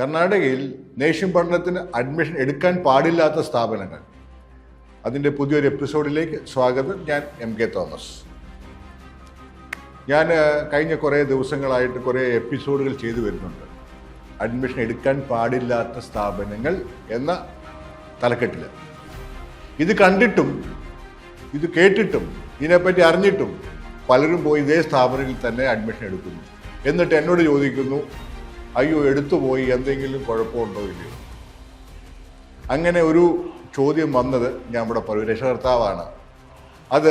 കർണാടകയിൽ നേഴ്സിംഗ് പഠനത്തിന് അഡ്മിഷൻ എടുക്കാൻ പാടില്ലാത്ത സ്ഥാപനങ്ങൾ. അതിൻ്റെ പുതിയൊരു എപ്പിസോഡിലേക്ക് സ്വാഗതം. ഞാൻ MK തോമസ്. ഞാൻ കഴിഞ്ഞ കുറേ ദിവസങ്ങളായിട്ട് കുറേ എപ്പിസോഡുകൾ ചെയ്തു വരുന്നുണ്ട്. അഡ്മിഷൻ എടുക്കാൻ പാടില്ലാത്ത സ്ഥാപനങ്ങൾ എന്ന തലക്കെട്ടിൽ. ഇത് കണ്ടിട്ടും ഇത് കേട്ടിട്ടും ഇതിനെപ്പറ്റി അറിഞ്ഞിട്ടും പലരും പോയി ഇതേ സ്ഥാപനത്തിൽ തന്നെ അഡ്മിഷൻ എടുക്കുന്നു. എന്നിട്ട് എന്നോട് ചോദിക്കുന്നു, അയ്യോ എടുത്തുപോയി, എന്തെങ്കിലും കുഴപ്പമുണ്ടോ ഇല്ലയോ? അങ്ങനെ ഒരു ചോദ്യം വന്നത് ഞാൻ ഇവിടെ പറയും, രക്ഷകർത്താവാണ്. അത്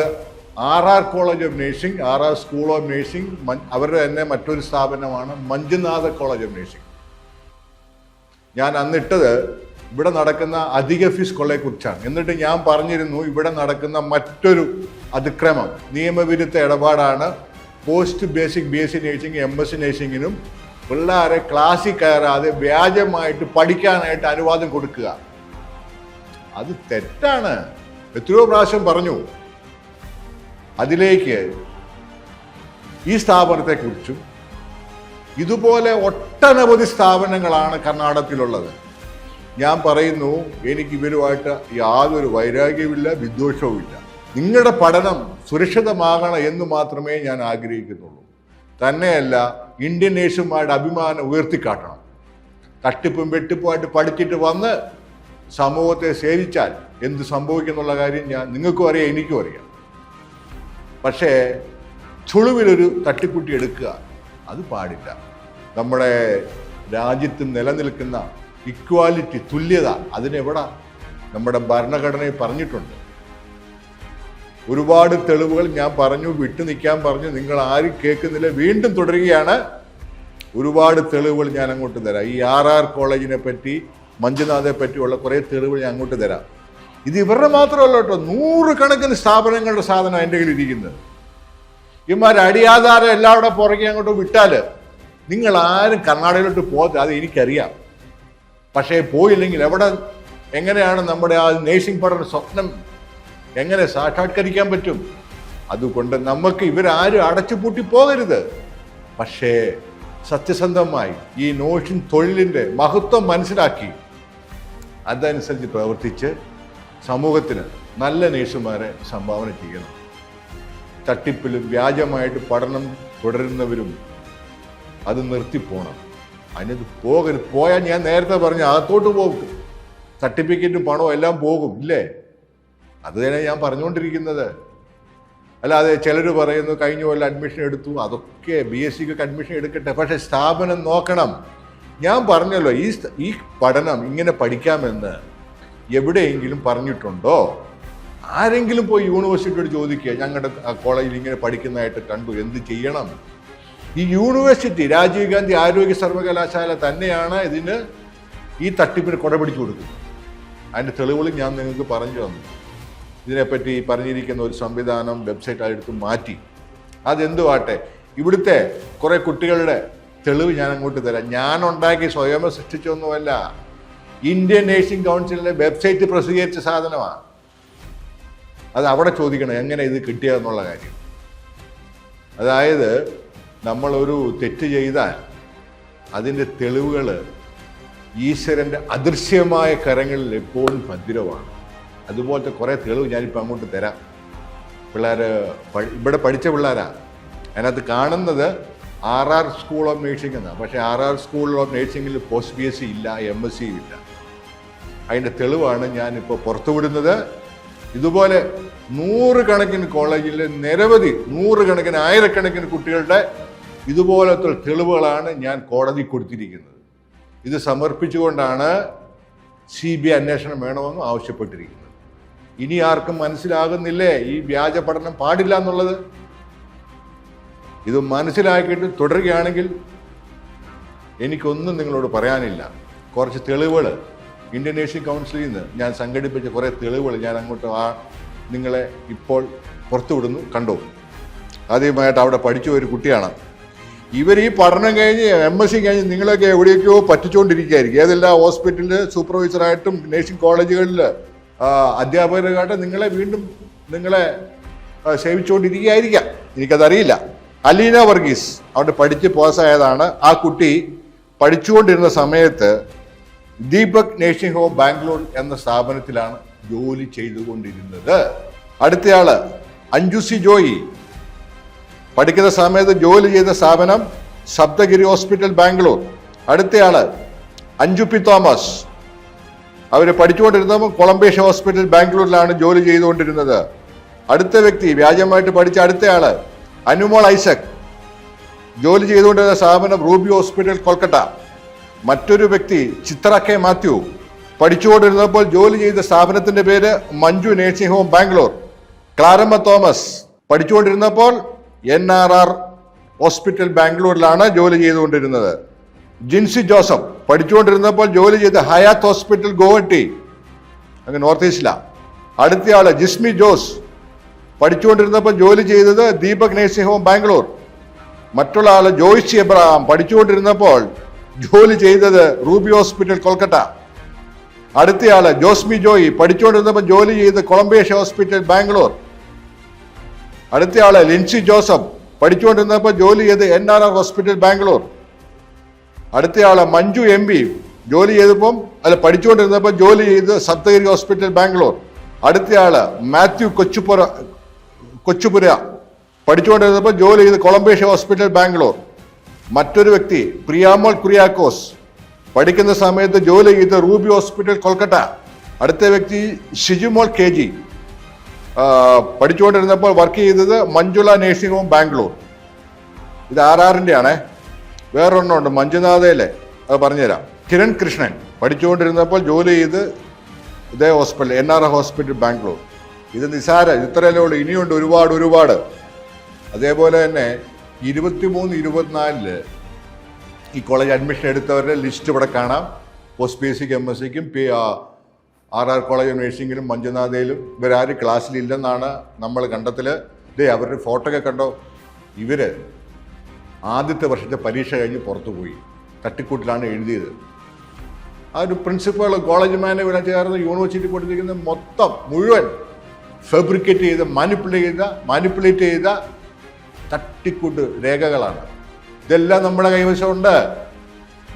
RR college of nursing, RR school of nursing, അവരുടെ തന്നെ മറ്റൊരു സ്ഥാപനമാണ് മഞ്ജുനാഥ കോളേജ് ഓഫ് നേഴ്സിംഗ്. ഞാൻ അന്നിട്ടത് ഇവിടെ നടക്കുന്ന അധിക ഫീസ് കൊള്ളയെക്കുറിച്ചാണ്. എന്നിട്ട് ഞാൻ പറഞ്ഞിരുന്നു, ഇവിടെ നടക്കുന്ന മറ്റൊരു അതിക്രമം, നിയമവിരുദ്ധ ഇടപാടാണ്. Post basic BSc nursing, MSc നേഴ്സിംഗിനും പിള്ളേരെ ക്ലാസ്സിൽ കയറാതെ വ്യാജമായിട്ട് പഠിക്കാനായിട്ട് അനുവാദം കൊടുക്കുക. അത് തെറ്റാണ്. എത്രയോ പ്രാവശ്യം പറഞ്ഞു. അതിലേക്ക് ഈ സ്ഥാപനത്തെക്കുറിച്ചും ഇതുപോലെ ഒട്ടനവധി സ്ഥാപനങ്ങളാണ് കർണാടകത്തിലുള്ളത്. ഞാൻ പറയുന്നു, എനിക്ക് ഇവരുമായിട്ട് യാതൊരു വൈരാഗ്യവുമില്ല, വിദ്വേഷവുമില്ല. നിങ്ങളുടെ പഠനം സുരക്ഷിതമാകണം എന്ന് മാത്രമേ ഞാൻ ആഗ്രഹിക്കുന്നുള്ളൂ. തന്നെയല്ല, ഇന്ത്യൻ നേഴ്സുമാരുടെ അഭിമാനം ഉയർത്തിക്കാട്ടണം. തട്ടിപ്പും വെട്ടിപ്പുമായിട്ട് പഠിച്ചിട്ട് വന്ന് സമൂഹത്തെ സേവിച്ചാൽ എന്ത് സംഭവിക്കുന്നുള്ള കാര്യം നിങ്ങൾക്കും അറിയാം, എനിക്കും അറിയാം. പക്ഷേ ചുളുവിലൊരു തട്ടിക്കുട്ടി എടുക്കുക, അത് പാടില്ല. നമ്മുടെ രാജ്യത്ത് നിലനിൽക്കുന്ന ഇക്വാലിറ്റി, തുല്യത, അതിനെവിടെ നമ്മുടെ ഭരണഘടനയിൽ പറഞ്ഞിട്ടുണ്ട്. ഒരുപാട് തെളിവുകൾ ഞാൻ പറഞ്ഞു, വിട്ടു നിൽക്കാൻ പറഞ്ഞു, നിങ്ങൾ ആരും കേൾക്കുന്നില്ല, വീണ്ടും തുടരുകയാണ്. ഒരുപാട് തെളിവുകൾ ഞാൻ അങ്ങോട്ട് തരാം. ഈ RR കോളേജിനെ പറ്റി, മഞ്ജുനാഥെ പറ്റിയുള്ള കുറേ തെളിവുകൾ ഞാൻ അങ്ങോട്ട് തരാം. ഇത് ഇവരുടെ മാത്രമല്ല കേട്ടോ, 100 കണക്കിന് സ്ഥാപനങ്ങളുടെ സാധനം എൻ്റെ കയ്യിൽ ഇരിക്കുന്നത്. ഇവന്മാർ അടിയാധാരം എല്ലാവരുടെ പുറകെ അങ്ങോട്ട് വിട്ടാൽ നിങ്ങൾ ആരും കർണാടകയിലോട്ട് പോകത്തില്ല, അത് എനിക്കറിയാം. പക്ഷേ പോയില്ലെങ്കിൽ എങ്ങനെയാണ് നമ്മുടെ ആ നേഴ്സിംഗ് പഠന സ്വപ്നം എങ്ങനെ സാക്ഷാത്കരിക്കാൻ പറ്റും? അതുകൊണ്ട് നമുക്ക് ഇവരാരും അടച്ചുപൂട്ടി പോകരുത്. പക്ഷേ സത്യസന്ധമായി ഈ നേഴ്സിംഗ് തൊഴിലിൻ്റെ മഹത്വം മനസ്സിലാക്കി അതനുസരിച്ച് പ്രവർത്തിച്ച് സമൂഹത്തിന് നല്ല നേഴ്സുമാരെ സംഭാവന ചെയ്യണം. തട്ടിപ്പിലും വ്യാജമായിട്ട് പഠനം തുടരുന്നവരും അത് നിർത്തിപ്പോണം. അതിനത് പോകരുത്. പോയാൽ ഞാൻ നേരത്തെ പറഞ്ഞ അകത്തോട്ട് പോകും, സർട്ടിഫിക്കറ്റും പണവും എല്ലാം പോകും, ഇല്ലേ? അത് തന്നെ ഞാൻ പറഞ്ഞുകൊണ്ടിരിക്കുന്നത്. അല്ലാതെ ചിലർ പറയുന്നു കഴിഞ്ഞ കൊല്ലം അഡ്മിഷൻ എടുത്തു, അതൊക്കെ BScക്ക് അഡ്മിഷൻ എടുക്കട്ടെ, പക്ഷെ സ്ഥാപനം നോക്കണം. ഞാൻ പറഞ്ഞല്ലോ, ഈ പഠനം ഇങ്ങനെ പഠിക്കാമെന്ന് എവിടെയെങ്കിലും പറഞ്ഞിട്ടുണ്ടോ? ആരെങ്കിലും പോയി യൂണിവേഴ്സിറ്റിയോട് ചോദിക്കുക, ഞങ്ങളുടെ കോളേജിൽ ഇങ്ങനെ പഠിക്കുന്നതായിട്ട് കണ്ടു, എന്ത് ചെയ്യണം? ഈ യൂണിവേഴ്സിറ്റി, രാജീവ് ഗാന്ധി ആരോഗ്യ സർവകലാശാല തന്നെയാണ് ഈ തട്ടിപ്പിന് കൊട പിടിച്ചു കൊടുക്കുന്നത്. അതിൻ്റെ തെളിവുകൾ ഞാൻ നിങ്ങൾക്ക് പറഞ്ഞു തന്നു. ഇതിനെപ്പറ്റി പറഞ്ഞിരിക്കുന്ന ഒരു സംവിധാനം വെബ്സൈറ്റ് എടുത്ത് മാറ്റി. അതെന്തുവാട്ടെ, ഇവിടുത്തെ കുറേ കുട്ടികളുടെ തെളിവ് ഞാൻ അങ്ങോട്ട് തരാം. ഞാൻ ഉണ്ടാക്കി സ്വയം സൃഷ്ടിച്ചൊന്നുമല്ല, ഇന്ത്യൻ നേഴ്സിംഗ് കൗൺസിലിൻ്റെ വെബ്സൈറ്റ് പ്രസിദ്ധീകരിച്ച സാധനമാണ്. അത് അവിടെ ചോദിക്കണം എങ്ങനെ ഇത് കിട്ടിയതെന്നുള്ള കാര്യം. അതായത് നമ്മളൊരു തെറ്റ് ചെയ്താൽ അതിൻ്റെ തെളിവുകൾ ഈശ്വരൻ്റെ അദൃശ്യമായ കരങ്ങളിൽ എപ്പോഴും ഭദ്രമാണ്. അതുപോലത്തെ കുറേ തെളിവ് ഞാനിപ്പോൾ അങ്ങോട്ട് തരാം. പിള്ളേർ ഇവിടെ പഠിച്ച പിള്ളേരാണ്. അതിനകത്ത് കാണുന്നത് RR സ്കൂൾ ഓഫ് നേഴ്സിംഗ് എന്നാണ്. പക്ഷേ RR സ്കൂൾ ഓഫ് നേഴ്സിംഗിൽ പോസ്റ്റ് BSc ഇല്ല, MSc ഇല്ല. അതിൻ്റെ തെളിവാണ് ഞാനിപ്പോൾ പുറത്തുവിടുന്നത്. ഇതുപോലെ 100 കണക്കിന് കോളേജിലെ നിരവധി 100 കണക്കിന് ആയിരക്കണക്കിന് കുട്ടികളുടെ ഇതുപോലത്തെ തെളിവുകളാണ് ഞാൻ കോടതി കൊടുത്തിരിക്കുന്നത്. ഇത് സമർപ്പിച്ചുകൊണ്ടാണ് CBI അന്വേഷണം വേണമെന്നും ആവശ്യപ്പെട്ടിരിക്കുന്നത്. ഇനി ആർക്കും മനസ്സിലാകുന്നില്ലേ ഈ വ്യാജ പഠനം പാടില്ല എന്നുള്ളത്? ഇത് മനസ്സിലാക്കിയിട്ട് തുടരുകയാണെങ്കിൽ എനിക്കൊന്നും നിങ്ങളോട് പറയാനില്ല. കുറച്ച് തെളിവുകൾ ഇന്ത്യൻ നേഴ്സിംഗ് കൗൺസിലിൽ നിന്ന് ഞാൻ സംഘടിപ്പിച്ച കുറേ തെളിവുകൾ ഞാൻ അങ്ങോട്ട് നിങ്ങളെ ഇപ്പോൾ പുറത്തുവിടുന്നു, കണ്ടു. ആദ്യമായിട്ട് അവിടെ പഠിച്ച ഒരു കുട്ടിയാണ്. ഇവർ ഈ പഠനം കഴിഞ്ഞ് MSc കഴിഞ്ഞ് നിങ്ങളൊക്കെ എവിടെയൊക്കെയോ പറ്റിച്ചുകൊണ്ടിരിക്കുകയായിരിക്കും. ഏതെല്ലാം ഹോസ്പിറ്റലിൽ സൂപ്പർവൈസറായിട്ടും നേഴ്സിംഗ് കോളേജുകളിൽ അധ്യാപകരായിട്ട് നിങ്ങളെ സേവിച്ചുകൊണ്ടിരിക്കുകയായിരിക്കാം, എനിക്കതറിയില്ല. അലീന വർഗീസ് അവിടെ പഠിച്ച് പാസ്സായതാണ്. ആ കുട്ടി പഠിച്ചുകൊണ്ടിരുന്ന സമയത്ത് ദീപക് നേഴ്സിംഗ് ഹോം ബാംഗ്ലൂർ എന്ന സ്ഥാപനത്തിലാണ് ജോലി ചെയ്തുകൊണ്ടിരുന്നത്. അടുത്തയാള് അഞ്ജുസി ജോയി പഠിക്കുന്ന സമയത്ത് ജോലി ചെയ്ത സ്ഥാപനം സപ്തഗിരി ഹോസ്പിറ്റൽ ബാംഗ്ലൂർ. അടുത്തയാള് അഞ്ജു പി തോമസ്, അവര് പഠിച്ചുകൊണ്ടിരുന്നപ്പോൾ കൊളംബേഷ ഹോസ്പിറ്റൽ ബാംഗ്ലൂരിലാണ് ജോലി ചെയ്തുകൊണ്ടിരുന്നത്. അടുത്ത വ്യക്തി വ്യാജമായിട്ട് പഠിച്ച അടുത്തയാള് അനുമോൾ ഐസക്, ജോലി ചെയ്തുകൊണ്ടിരുന്ന സ്ഥാപനം റൂബി ഹോസ്പിറ്റൽ കൊൽക്കത്ത. മറ്റൊരു വ്യക്തി ചിത്ര കെ മാത്യു, പഠിച്ചുകൊണ്ടിരുന്നപ്പോൾ ജോലി ചെയ്ത സ്ഥാപനത്തിന്റെ പേര് മഞ്ജു നേഴ്സിംഗ് ഹോം ബാംഗ്ലൂർ. ക്ലാരമ്മ തോമസ് പഠിച്ചുകൊണ്ടിരുന്നപ്പോൾ NRR ഹോസ്പിറ്റൽ ബാംഗ്ലൂരിലാണ് ജോലി ചെയ്തുകൊണ്ടിരുന്നത്. ജിൻസി ജോസഫ് പഠിച്ചുകൊണ്ടിരുന്നപ്പോൾ ജോലി ചെയ്ത ഹയാത്ത് ഹോസ്പിറ്റൽ ഗോവട്ടി, അങ്ങ് നോർത്ത് ഈസ്റ്റിലാണ്. അടുത്തയാള് ജിസ്മി ജോസ് പഠിച്ചുകൊണ്ടിരുന്നപ്പോൾ ജോലി ചെയ്തത് ദീപക് നേഴ്സിംഗ് ഹോം ബാംഗ്ലൂർ. മറ്റുള്ള ആള് ജോയ്സി എബ്രഹാം പഠിച്ചുകൊണ്ടിരുന്നപ്പോൾ ജോലി ചെയ്തത് റൂബി ഹോസ്പിറ്റൽ കൊൽക്കത്ത. അടുത്തയാള് ജോസ്മി ജോയി പഠിച്ചുകൊണ്ടിരുന്നപ്പോൾ ജോലി ചെയ്ത് കൊളംബേഷ ഹോസ്പിറ്റൽ ബാംഗ്ലൂർ. അടുത്തയാള് ലിൻസി ജോസഫ് പഠിച്ചുകൊണ്ടിരുന്നപ്പോൾ ജോലി ചെയ്ത് NRR ഹോസ്പിറ്റൽ ബാംഗ്ലൂർ. അടുത്തയാള് മഞ്ജു MP പഠിച്ചുകൊണ്ടിരുന്നപ്പോൾ ജോലി ചെയ്ത് സപ്തഗിരി ഹോസ്പിറ്റൽ ബാംഗ്ലൂർ. അടുത്തയാള് മാത്യു കൊച്ചുപുര പഠിച്ചുകൊണ്ടിരുന്നപ്പോൾ ജോലി ചെയ്ത് കൊളംബേഷ ഹോസ്പിറ്റൽ ബാംഗ്ലൂർ. മറ്റൊരു വ്യക്തി പ്രിയാമോൾ കുര്യാക്കോസ് പഠിക്കുന്ന സമയത്ത് ജോലി ചെയ്ത് റൂബി ഹോസ്പിറ്റൽ കൊൽക്കത്ത. അടുത്ത വ്യക്തി ഷിജുമോൾ KG പഠിച്ചുകൊണ്ടിരുന്നപ്പോൾ വർക്ക് ചെയ്തത് മഞ്ജുള നേഴ്സിംഗ് ഹോം ബാംഗ്ലൂർ. ഇത് RRന്റെ ആണേ. വേറൊരെണ്ണമുണ്ട് മഞ്ജുനാഥയിലെ, അത് പറഞ്ഞുതരാം. കിരൺ കൃഷ്ണൻ പഠിച്ചുകൊണ്ടിരുന്നപ്പോൾ ജോലി ചെയ്ത് ഇതേ ഹോസ്പിറ്റൽ NRR ഹോസ്പിറ്റൽ ബാംഗ്ലൂർ. ഇത് നിസാര, ഇത്രയല്ലേ ഉള്ളൂ, ഇനിയുണ്ട് ഒരുപാട്. അതേപോലെ തന്നെ 23-24 ഈ കോളേജ് അഡ്മിഷൻ എടുത്തവരുടെ ലിസ്റ്റ് ഇവിടെ കാണാം. പോസ്റ്റ് PSCക്കും MSCക്കും RR കോളേജ് ഓഫ് നഴ്സിംഗിലും മഞ്ജുനാഥയിലും ഇവരാരും ക്ലാസ്സിലില്ലെന്നാണ് നമ്മൾ കണ്ടെത്തല്. ഇതേ അവരുടെ ഫോട്ടോ ഒക്കെ കണ്ടോ. ഇവര് ആദ്യത്തെ വർഷത്തെ പരീക്ഷ കഴിഞ്ഞ് പുറത്തുപോയി തട്ടിക്കൂട്ടിലാണ് എഴുതിയത്. ആ ഒരു പ്രിൻസിപ്പൾ കോളേജ് മാനേജ് ചേർന്ന് യൂണിവേഴ്സിറ്റി കൊടുത്തിരിക്കുന്ന മൊത്തം മുഴുവൻ ഫാബ്രിക്കേറ്റ് ചെയ്ത മാനിപ്പുലേറ്റ് ചെയ്ത തട്ടിക്കൂട്ട് രേഖകളാണ്. ഇതെല്ലാം നമ്മുടെ കൈവശമുണ്ട്.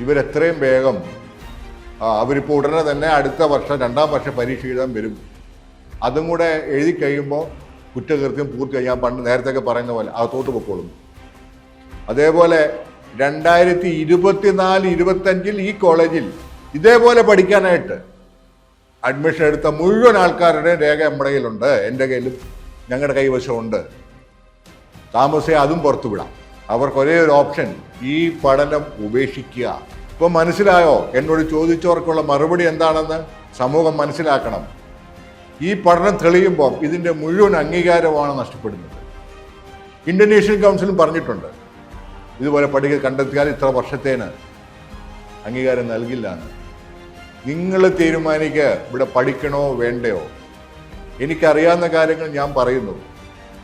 ഇവരെത്രയും വേഗം അവരിപ്പോൾ ഉടനെ തന്നെ അടുത്ത വർഷം 2ാം വർഷ പരീക്ഷ എഴുതാൻ വരും. അതും കൂടെ എഴുതി കഴിയുമ്പോൾ കുറ്റകൃത്യം പൂർത്തിയായി. ഞാൻ പണ്ട് നേരത്തെ പറയുന്ന പോലെ അകത്തോട്ട് പൊക്കോളും. അതേപോലെ 2024-25 ഈ കോളേജിൽ ഇതേപോലെ പഠിക്കാനായിട്ട് അഡ്മിഷൻ എടുത്ത മുഴുവൻ ആൾക്കാരുടെയും രേഖ നമ്മുടെ കയ്യിലുണ്ട്, എൻ്റെ കയ്യിലും ഞങ്ങളുടെ കൈവശമുണ്ട്. താമസിയാൽ അതും പുറത്തു വിടാം. അവർക്ക് ഒരേ ഒരു ഓപ്ഷൻ, ഈ പഠനം ഉപേക്ഷിക്കുക. ഇപ്പം മനസ്സിലായോ എന്നോട് ചോദിച്ചവർക്കുള്ള മറുപടി എന്താണെന്ന്? സമൂഹം മനസ്സിലാക്കണം. ഈ പഠനം തെളിയുമ്പോൾ ഇതിൻ്റെ മുഴുവൻ അംഗീകാരമാണ് നഷ്ടപ്പെടുന്നത്. ഇന്തോനേഷ്യൻ കൗൺസിലും പറഞ്ഞിട്ടുണ്ട്, ഇതുപോലെ കണ്ടെത്തിയാൽ ഇത്ര വർഷത്തേന് അംഗീകാരം നൽകില്ല എന്ന്. നിങ്ങൾ തീരുമാനിക്കുക ഇവിടെ പഠിക്കണോ വേണ്ടയോ. എനിക്കറിയാവുന്ന കാര്യങ്ങൾ ഞാൻ പറയുന്നു.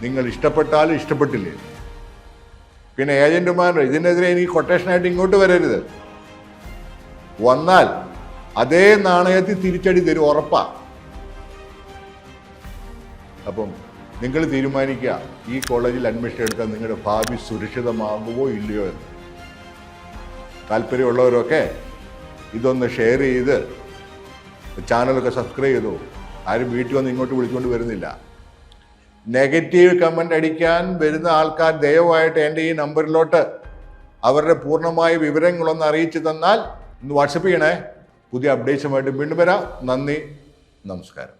നിങ്ങൾ ഇഷ്ടപ്പെട്ടാലും ഇഷ്ടപ്പെട്ടില്ലേ. പിന്നെ ഏജന്റുമാർ ഇതിനെതിരെ എനിക്ക് കൊട്ടേഷനായിട്ട് ഇങ്ങോട്ട് വരരുത്. വന്നാൽ അതേ നാണയത്തിൽ തിരിച്ചടി തരും, ഉറപ്പാ. അപ്പം നിങ്ങൾ തീരുമാനിക്കുക ഈ കോളേജിൽ അഡ്മിഷൻ എടുത്താൽ നിങ്ങളുടെ ഭാവി സുരക്ഷിതമാകുമോ ഇല്ലയോ എന്ന്. താല്പര്യമുള്ളവരൊക്കെ ഇതൊന്ന് ഷെയർ ചെയ്ത് ചാനലൊക്കെ സബ്സ്ക്രൈബ് ചെയ്തു. ആരും വീട്ടിൽ വന്ന് ഇങ്ങോട്ട് വിളിച്ചുകൊണ്ട് വരുന്നില്ല. നെഗറ്റീവ് കമൻ്റ് അടിക്കാൻ വരുന്ന ആൾക്കാർ ദയവായിട്ട് എൻ്റെ ഈ നമ്പറിലോട്ട് അവരുടെ പൂർണ്ണമായ വിവരങ്ങളൊന്ന് അറിയിച്ചു തന്നാൽ ഒന്ന് വാട്സപ്പ് ചെയ്യണേ. പുതിയ അപ്ഡേറ്റ്സുമായിട്ട് വീണ്ടും വരാം. നന്ദി, നമസ്കാരം.